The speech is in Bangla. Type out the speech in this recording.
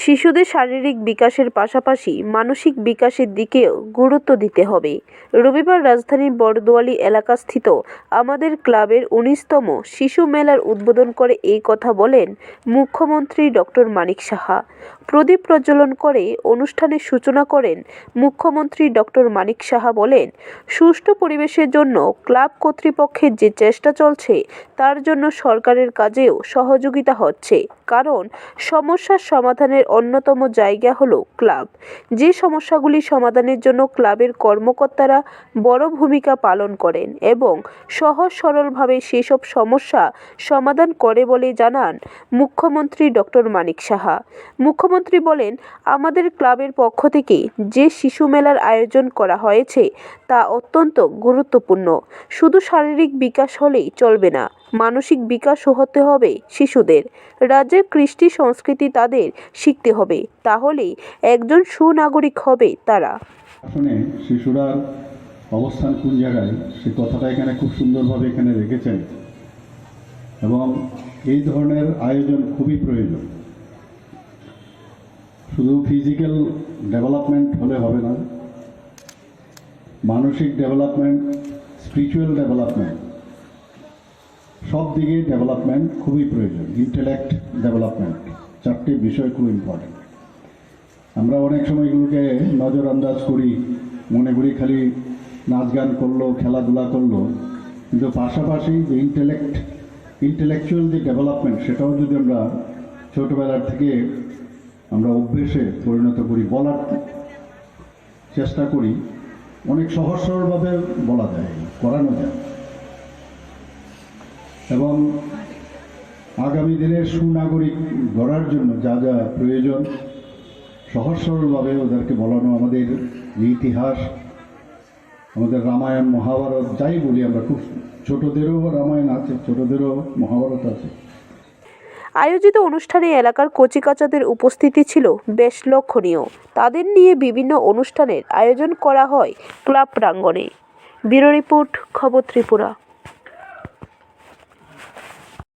শিশুদের শারীরিক বিকাশের পাশাপাশি মানসিক বিকাশের দিকেও গুরুত্ব দিতে হবে। রবিবার রাজধানীর বড়দুয়ালি এলাকাস্থিত আমাদের ক্লাবের ১৯তম শিশু মেলার উদ্বোধন করে এই কথা বলেন মুখ্যমন্ত্রী ডক্টর মানিক সাহা। প্রদীপ প্রজ্বলন করে অনুষ্ঠানের সূচনা করেন মুখ্যমন্ত্রী ডক্টর মানিক সাহা বলেন, সুষ্ঠু পরিবেশের জন্য ক্লাব কর্তৃপক্ষের যে চেষ্টা চলছে তার জন্য সরকারের কাজেও সহযোগিতা হচ্ছে, কারণ সমস্যার সমাধানের অন্যতম জায়গা হলো ক্লাব। যে সমস্যাগুলি সমাধানের জন্য ক্লাবের কর্মকর্তারা বড় ভূমিকা পালন করেন এবং সহজ সরলভাবে সেসব সমস্যা সমাধান করে বলে জানান মুখ্যমন্ত্রী ডক্টর মানিক সাহা। মুখ্যমন্ত্রী বলেন, আমাদের ক্লাবের পক্ষ থেকে যে শিশু মেলার আয়োজন করা হয়েছে তা অত্যন্ত গুরুত্বপূর্ণ। শুধু শারীরিক বিকাশ হলেই চলবে না, মানসিক বিকাশও হতে হবে শিশুদের। রাজ্যের কৃষ্টি সংস্কৃতি তাদের শিখতে হবে, তাহলেই একজন সুনাগরিক হবে তারা। আসলে শিশুরার অবস্থান কোন জায়গায় সে কথাটা এখানে খুব সুন্দরভাবে এখানে রেখেছেন এবং এই ধরনের আয়োজন খুবই প্রয়োজন। শুধু ফিজিক্যাল ডেভেলপমেন্ট হলে হবে না, মানসিক ডেভেলপমেন্ট, স্পিরিচুয়াল ডেভেলপমেন্ট, সব দিকে ডেভেলপমেন্ট খুবই প্রয়োজন। ইন্টেলেক্ট ডেভেলপমেন্ট, চারটি বিষয় খুব ইম্পর্টেন্ট। আমরা অনেক সময় এগুলোকে নজরআন্দাজ করি, মনে করি খালি নাচ গান করলো, খেলাধুলা করলো, কিন্তু পাশাপাশি যে ইন্টেলেকচুয়াল যে ডেভেলপমেন্ট সেটাও যদি আমরা ছোটোবেলার থেকে আমরা অভ্যেসে পরিণত করি, বলার চেষ্টা করি, অনেক সহজ সরলভাবে বলা যায়, করানো যায় এবং আগামী দিনের সুনাগরিক গড়ার জন্য যা যা প্রয়োজন সহজ সরলভাবে ওদেরকে বলানো। আমাদের ইতিহাস, আমাদের রামায়ণ মহাভারত যাই বলি আমরা, খুব ছোটদেরও রামায়ণ আছে, ছোটদেরও মহাভারত আছে। আয়োজিত অনুষ্ঠানে এলাকার কচিকাচাদের উপস্থিতি ছিল বেশ লক্ষণীয়। তাদের নিয়ে বিভিন্ন অনুষ্ঠানের আয়োজন করা হয় ক্লাব প্রাঙ্গণে। ব্যুরো রিপোর্ট, খবর ত্রিপুরা।